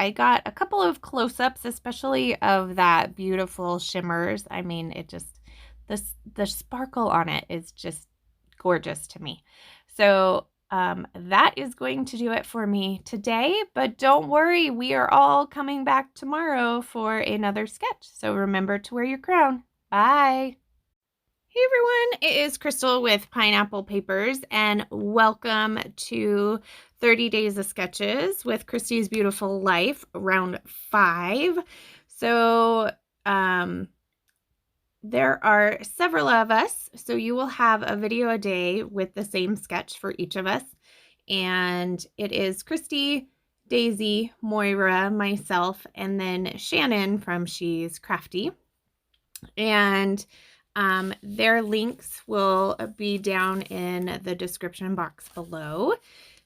I got a couple of close-ups, especially of that beautiful shimmers. I mean, it just, the sparkle on it is just gorgeous to me. So that is going to do it for me today, but don't worry, we are all coming back tomorrow for another sketch. So remember to wear your crown. Bye. Hey everyone, it is Crystal with Pineapple Papers, and welcome to 30 Days of Sketches with Christy's Beautiful Life, round 5. So there are several of us, so you will have a video a day with the same sketch for each of us. And it is Christy, Daisy, Moira, myself, and then Shannon from She's Crafty. And their links will be down in the description box below.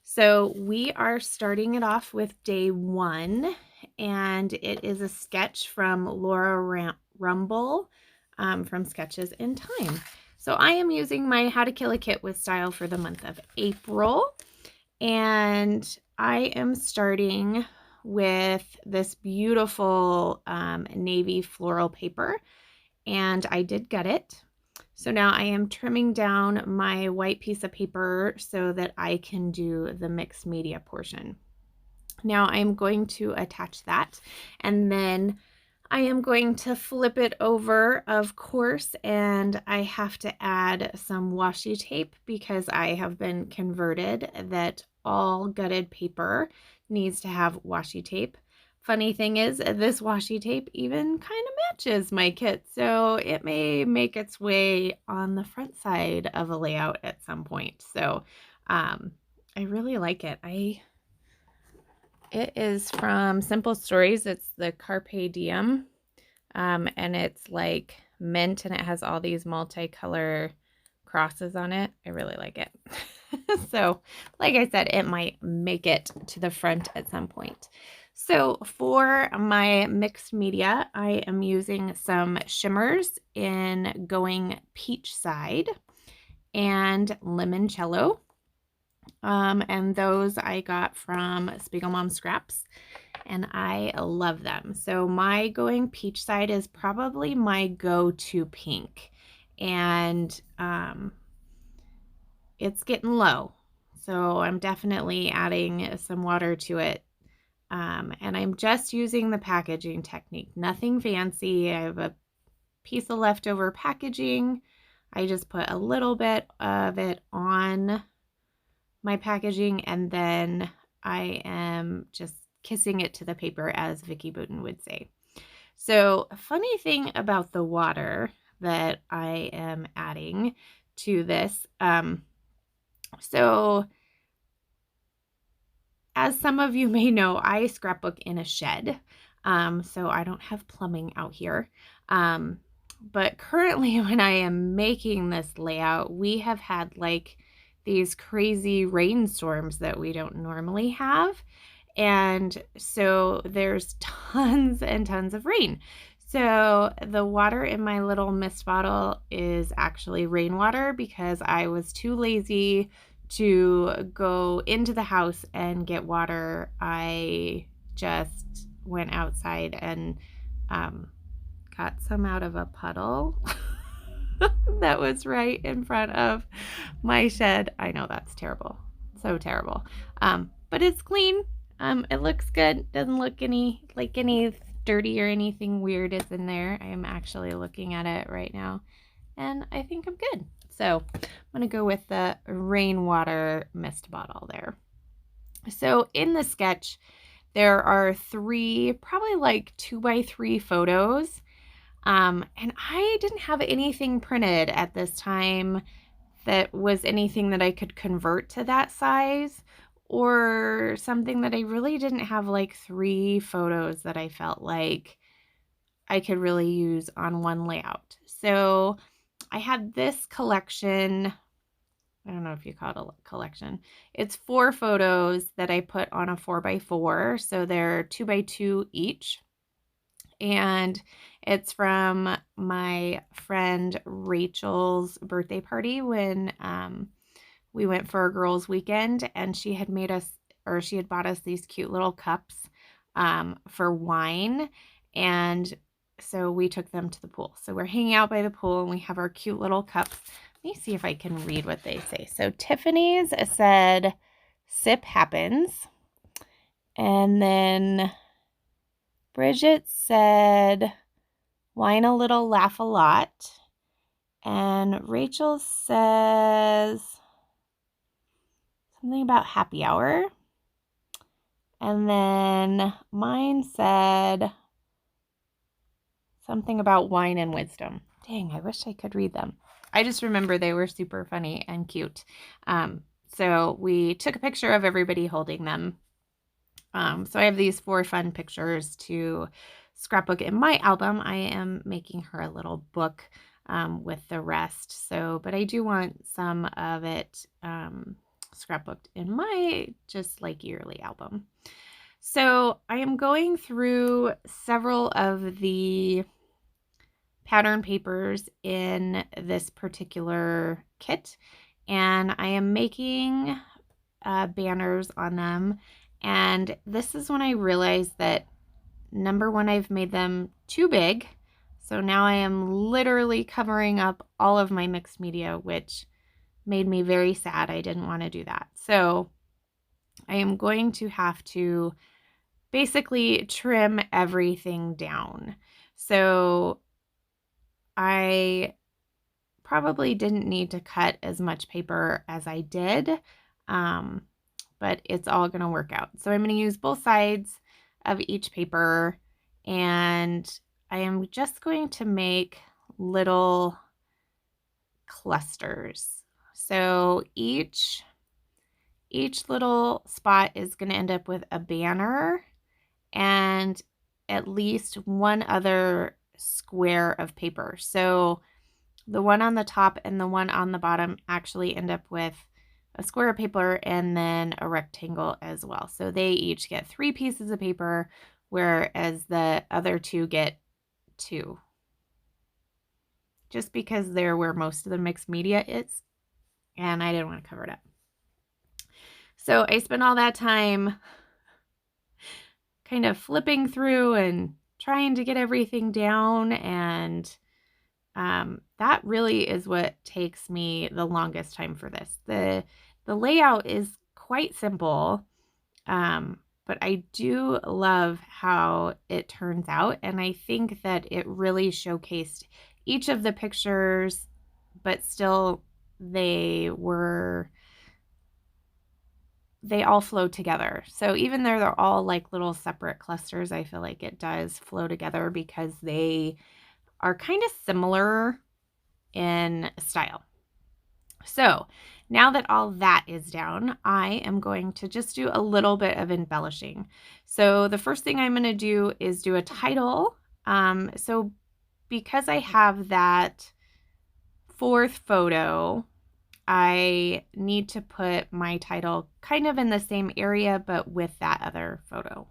So we are starting it off with day 1, and it is a sketch from Laura Rumble from Sketches in Time. So I am using my How to Kill a Kit with Style for the month of April, and I am starting with this beautiful navy floral paper, and I did gut it. So now I am trimming down my white piece of paper so that I can do the mixed media portion. Now I'm going to attach that, and then I am going to flip it over, of course, and I have to add some washi tape because I have been converted that all gutted paper needs to have washi tape. Funny thing is, this washi tape even kind of matches my kit, so it may make its way on the front side of a layout at some point. So I really like it. It is from Simple Stories. It's the Carpe Diem, and it's like mint, and it has all these multicolor crosses on it. I really like it. So, like I said, it might make it to the front at some point. So for my mixed media, I am using some shimmers in Going Peach Side and Limoncello. And those I got from Spiegel Mom Scraps, and I love them. So my Going Peach Side is probably my go-to pink, and it's getting low. So I'm definitely adding some water to it. And I'm just using the packaging technique, nothing fancy. I have a piece of leftover packaging. I just put a little bit of it on my packaging, and then I am just kissing it to the paper, as Vicky Booten would say. So a funny thing about the water that I am adding to this, so as some of you may know, I scrapbook in a shed, so I don't have plumbing out here. But currently when I am making this layout, we have had like these crazy rainstorms that we don't normally have. And so there's tons and tons of rain. So the water in my little mist bottle is actually rainwater because I was too lazy to go into the house and get water. I just went outside and got some out of a puddle that was right in front of my shed. I know that's terrible. So terrible. But it's clean. It looks good. Doesn't look any dirty or anything weird is in there. I am actually looking at it right now, and I think I'm good. So I'm going to go with the rainwater mist bottle there. So in the sketch, there are 3, probably like 2x3 photos. And I didn't have anything printed at this time that was anything that I could convert to that size, or something that I really didn't have like 3 photos that I felt like I could really use on one layout. So I had this collection. I don't know if you call it a collection. It's 4 photos that I put on a 4x4. So they're 2x2 each. And it's from my friend Rachel's birthday party when we went for a girls' weekend, and she had made us, or she had bought us these cute little cups for wine. And so we took them to the pool. So we're hanging out by the pool and we have our cute little cups. Let me see if I can read what they say. So Tiffany's said, "Sip happens." And then Bridget said, "Wine a little, laugh a lot." And Rachel says something about happy hour. And then mine said something about wine and wisdom. Dang, I wish I could read them. I just remember they were super funny and cute. So we took a picture of everybody holding them. So I have these 4 fun pictures to scrapbook in my album. I am making her a little book with the rest. So, but I do want some of it scrapbooked in my just like yearly album. So I am going through several of the pattern papers in this particular kit, and I am making banners on them. And this is when I realized that, number one, I've made them too big. So now I am literally covering up all of my mixed media, which made me very sad. I didn't want to do that. So I am going to have to basically trim everything down. So I probably didn't need to cut as much paper as I did, but it's all going to work out. So I'm going to use both sides of each paper, and I am just going to make little clusters. So each little spot is going to end up with a banner and at least one other square of paper. So the one on the top and the one on the bottom actually end up with a square of paper and then a rectangle as well. So they each get 3 pieces of paper, whereas the other 2 get 2. Just because they're where most of the mixed media is, and I didn't want to cover it up. So I spent all that time kind of flipping through and trying to get everything down, and that really is what takes me the longest time for this. The layout is quite simple, but I do love how it turns out, and I think that it really showcased each of the pictures, but still they all flow together. So even though they're all like little separate clusters, I feel like it does flow together because they are kind of similar in style. So now that all that is down, I am going to just do a little bit of embellishing. So the first thing I'm going to do is do a title. So because I have that 4th photo, I need to put my title kind of in the same area, but with that other photo.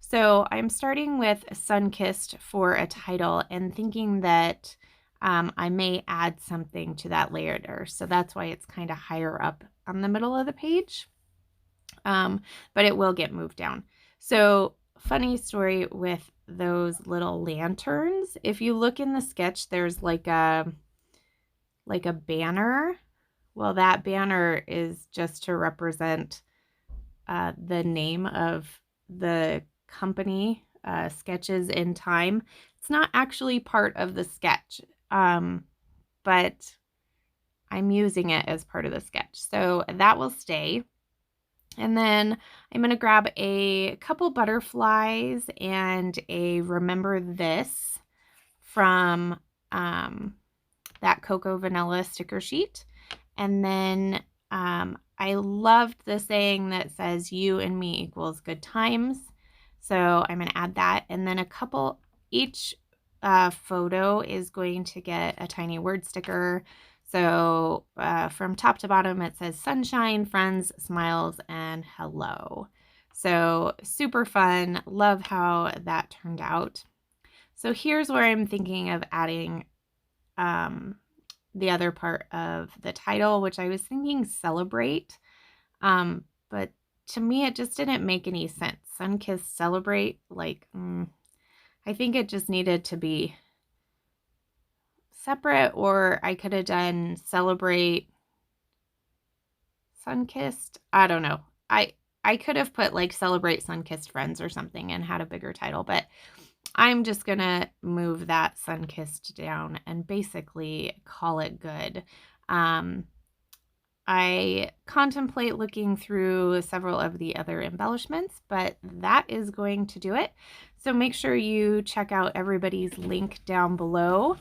So I'm starting with "Sunkissed" for a title and thinking that I may add something to that later. So that's why it's kind of higher up on the middle of the page, but it will get moved down. So funny story with those little lanterns. If you look in the sketch, there's like a banner. Well, that banner is just to represent the name of the company, Sketches in Time. It's not actually part of the sketch, but I'm using it as part of the sketch. So that will stay. And then I'm going to grab a couple butterflies and a "Remember This" from that Cocoa Vanilla sticker sheet. And then I loved the saying that says "you and me equals good times." So I'm going to add that. And then each photo is going to get a tiny word sticker. So from top to bottom, it says "sunshine, friends, smiles, and hello." So super fun. Love how that turned out. So here's where I'm thinking of adding the other part of the title, which I was thinking "celebrate," but to me, it just didn't make any sense. Sunkissed, celebrate, like, I think it just needed to be separate, or I could have done celebrate, sunkissed. I don't know. I could have put like celebrate sunkissed friends or something and had a bigger title, but I'm just gonna move that sunkissed down and basically call it good. I contemplate looking through several of the other embellishments, but that is going to do it. So make sure you check out everybody's link down below